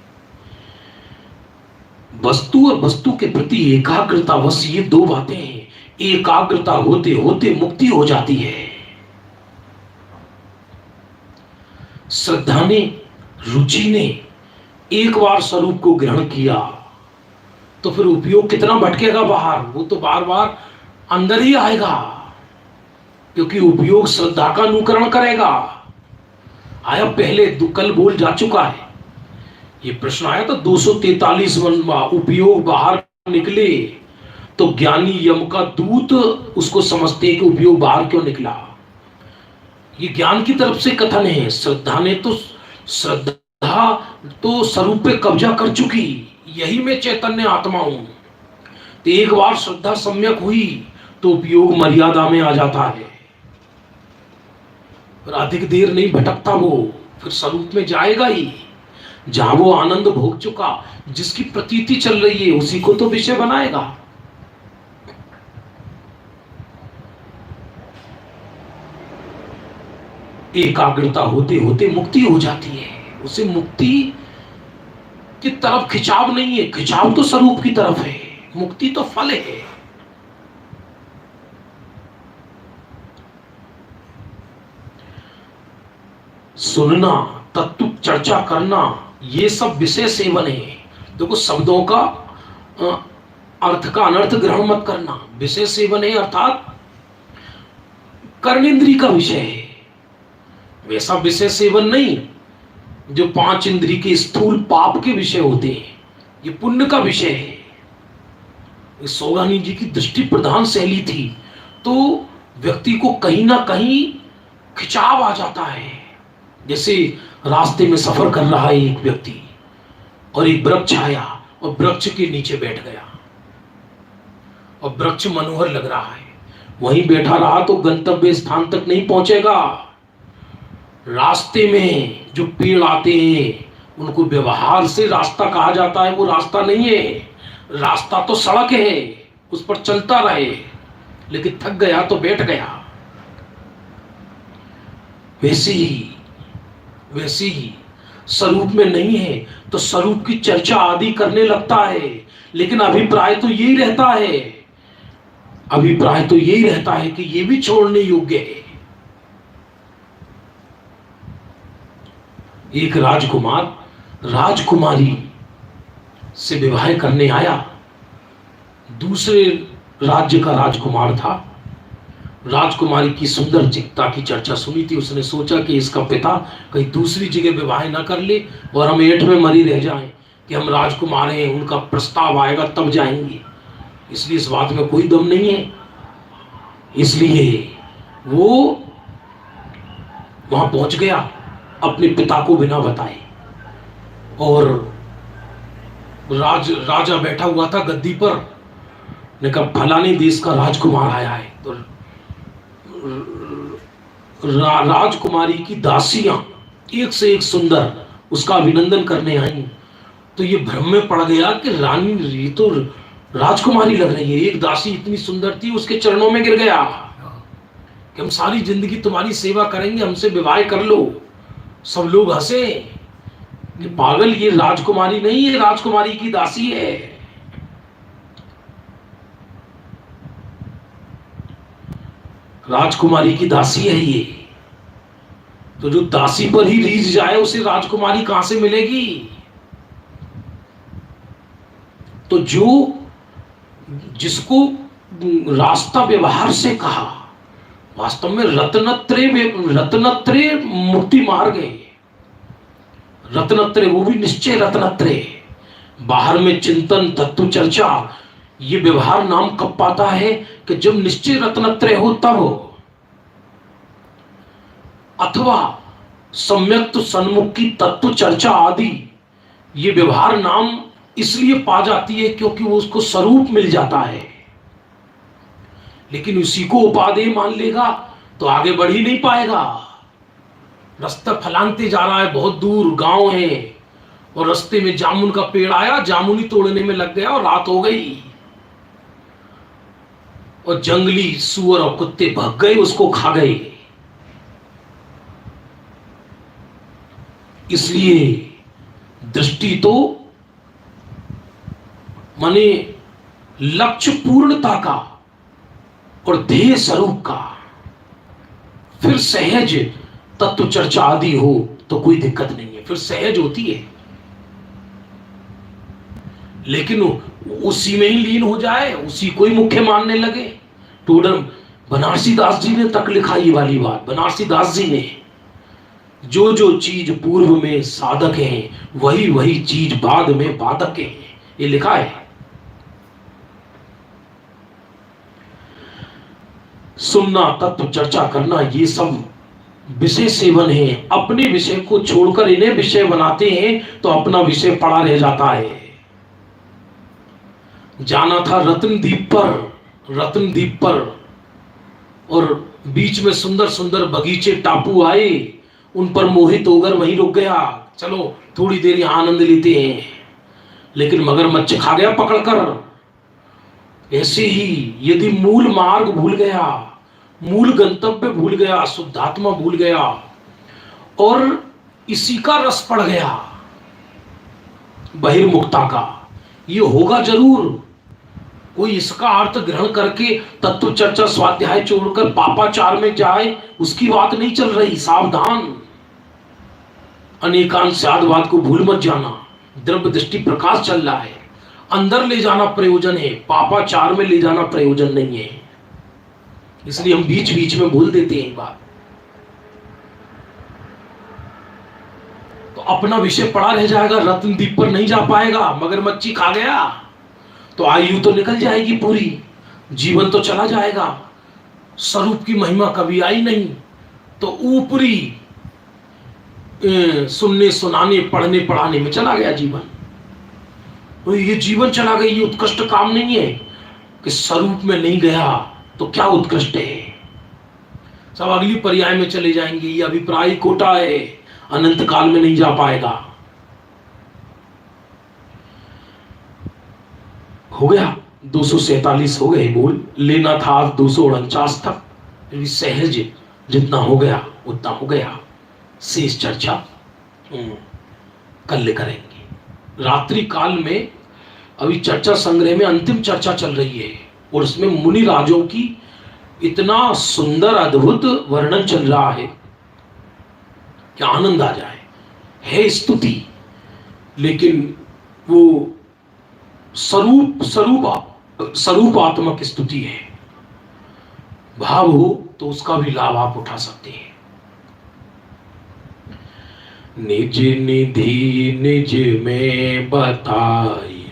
वस्तु और वस्तु के प्रति एकाग्रता, बस ये दो बातें हैं। एकाग्रता होते होते मुक्ति हो जाती है। श्रद्धा ने, रुचि ने एक बार स्वरूप को ग्रहण किया तो फिर उपयोग कितना भटकेगा बाहर, वो तो बार बार अंदर ही आएगा, क्योंकि उपयोग श्रद्धा का अनुकरण करेगा। आया पहले कल बोल जा चुका है, ये प्रश्न आया था 243 उपयोग बाहर निकले तो ज्ञानी यम का दूत उसको समझते कि उपयोग बाहर क्यों निकला। ये ज्ञान की तरफ से कथन है। श्रद्धा तो स्वरूप पे कब्जा कर चुकी, यही मैं चैतन्य आत्मा हूं। तो एक बार श्रद्धा सम्यक हुई तो उपयोग मर्यादा में आ जाता है, और अधिक देर नहीं भटकता वो, फिर स्वरूप में जाएगा ही। जहां वो आनंद भोग चुका, जिसकी प्रतीति चल रही है, उसी को तो विषय बनाएगा। एकाग्रता होते होते मुक्ति हो जाती है। उसे मुक्ति की तरफ खिंचाव नहीं है, खिंचाव तो स्वरूप की तरफ है, मुक्ति तो फल है। सुनना, तत्व चर्चा करना, ये सब विषय सेवन है। देखो, शब्दों का अर्थ का अनर्थ ग्रहण मत करना। विषय सेवन है अर्थात कर्णेंद्री का विषय है, वैसा विषय सेवन नहीं जो 5 इंद्री के स्थूल पाप के विषय होते हैं। ये पुण्य का विषय है। सौगानी जी की दृष्टि प्रधान शैली थी, तो व्यक्ति को कहीं ना कहीं खिंचाव आ जाता है। जैसे रास्ते में सफर कर रहा है एक व्यक्ति, और एक वृक्ष आया और वृक्ष के नीचे बैठ गया, और वृक्ष मनोहर लग रहा है, वहीं बैठा रहा तो गंतव्य स्थान तक नहीं पहुंचेगा। रास्ते में जो पेड़ आते हैं उनको व्यवहार से रास्ता कहा जाता है, वो रास्ता नहीं है। रास्ता तो सड़क है, उस पर चलता रहे, लेकिन थक गया तो बैठ गया। वैसे ही स्वरूप में नहीं है तो स्वरूप की चर्चा आदि करने लगता है, लेकिन अभिप्राय तो यही रहता है कि ये भी छोड़ने योग्य है। एक राजकुमार राजकुमारी से विवाह करने आया, दूसरे राज्य का राजकुमार था। राजकुमारी की सुंदर चित्ता की चर्चा सुनी थी, उसने सोचा कि इसका पिता कहीं दूसरी जगह विवाह ना कर ले और हम एंठ में मरी रह जाएं कि हम राजकुमार हैं, उनका प्रस्ताव आएगा तब जाएंगे। इसलिए इस बात में कोई दम नहीं है, इसलिए वो वहां पहुंच गया अपने पिता को बिना बताए, और राजा बैठा हुआ था गद्दी पर। ने कहा फलाने देश का राजकुमार आया है। तो राजकुमारी की दासियां एक से एक सुंदर उसका अभिनंदन करने आई। तो ये भ्रम में पड़ गया कि रानी, ये तो राजकुमारी लग रही है। एक दासी इतनी सुंदर थी, उसके चरणों में गिर गया कि हम सारी जिंदगी तुम्हारी सेवा करेंगे, हमसे विवाह कर लो। सब लोग हंसे कि पागल, ये राजकुमारी नहीं है, राजकुमारी की दासी है। राजकुमारी की दासी है ये। तो जो दासी पर ही रीझ जाए उसे राजकुमारी कहां से मिलेगी? तो जिसको रास्ता व्यवहार से कहा, वास्तव में रत्नत्रय मुक्ति मार्ग है। रत्नत्रय, वो भी निश्चय रत्नत्रय। बाहर में चिंतन, तत्व चर्चा, ये व्यवहार नाम कब पाता है कि जब निश्चय रत्नत्रय हो तब हो, अथवा सम्यक सन्मुख की तत्व चर्चा आदि ये व्यवहार नाम इसलिए पा जाती है क्योंकि वो उसको स्वरूप मिल जाता है। लेकिन उसी को उपादेय मान लेगा तो आगे बढ़ ही नहीं पाएगा। रास्ता फलांते जा रहा है, बहुत दूर गांव है, और रास्ते में जामुन का पेड़ आया, जामुन ही तोड़ने में लग गया और रात हो गई, और जंगली सूअर और कुत्ते भाग गए, उसको खा गए। इसलिए दृष्टि तो माने लक्ष्य पूर्णता का और ध्येय स्वरूप का। फिर सहज तत्व चर्चा आदि हो तो कोई दिक्कत नहीं है, फिर सहज होती है। लेकिन उसी में ही लीन हो जाए, उसी को ही मुख्य मानने लगे। टूडम बनारसी दास जी ने तक लिखा ये वाली बात। बनारसी दास जी ने, जो जो चीज पूर्व में साधक है वही वही चीज बाद में बाधक है, ये लिखा है। सुनना, तत्व चर्चा करना, ये सब विषय सेवन है। अपने विषय को छोड़कर इन्हें विषय बनाते हैं तो अपना विषय पड़ा रह जाता है। जाना था रत्नद्वीप पर, रत्नद्वीप पर, और बीच में सुंदर सुंदर बगीचे टापू आए, उन पर मोहित होकर वहीं रुक गया। चलो थोड़ी देर यहां आनंद लेते हैं, लेकिन मगरमच्छ खा गया पकड़कर। ऐसे ही यदि मूल मार्ग भूल गया, मूल गंतव्य भूल गया, शुद्धात्मा भूल गया और इसी का रस पड़ गया बहिर्मुखता का, ये होगा जरूर। कोई इसका अर्थ ग्रहण करके तत्व चर्चा स्वाध्याय छोड़कर पापाचार में जाए, उसकी बात नहीं चल रही। सावधान, अनेकांशादवाद को भूल मत जाना। द्रव्य दृष्टि प्रकाश चल रहा है, अंदर ले जाना प्रयोजन है, पापाचार में ले जाना प्रयोजन नहीं है। इसलिए हम बीच बीच में भूल देते हैं बात। तो अपना विषय पड़ा रह जाएगा, रत्नद्वीप पर नहीं जा पाएगा। मगरमच्छी खा गया तो आयु तो निकल जाएगी पूरी, जीवन तो चला जाएगा, स्वरूप की महिमा कभी आई नहीं। तो ऊपरी सुनने सुनाने पढ़ने पढ़ाने में चला गया जीवन। तो ये जीवन चला गया, ये उत्कृष्ट काम नहीं है कि स्वरूप में नहीं गया तो क्या उत्कृष्ट है। सब अगली पर्याय में चले जाएंगे, ये अभिप्राय कोटा है, अनंत काल में नहीं जा पाएगा। हो गया 247 हो गए बोल, लेना था 249 तक, सहज जितना हो गया उतना हो गया। शेष चर्चा कल करेंगे। रात्रि काल में अभी चर्चा संग्रह में अंतिम चर्चा चल रही है और उसमें मुनि राजों की इतना सुंदर अद्भुत वर्णन चल रहा है कि आनंद आ जाए। है स्तुति, लेकिन वो स्वरूपात्मक स्तुति है। भाव हो तो उसका भी लाभ आप उठा सकते हैं। निज निधि निज में बताई,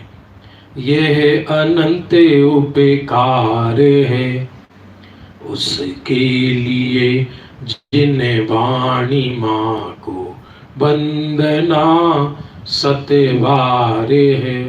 यह अनंत उपकार है, उसके लिए जिन वाणी माँ को वंदना सतवार है।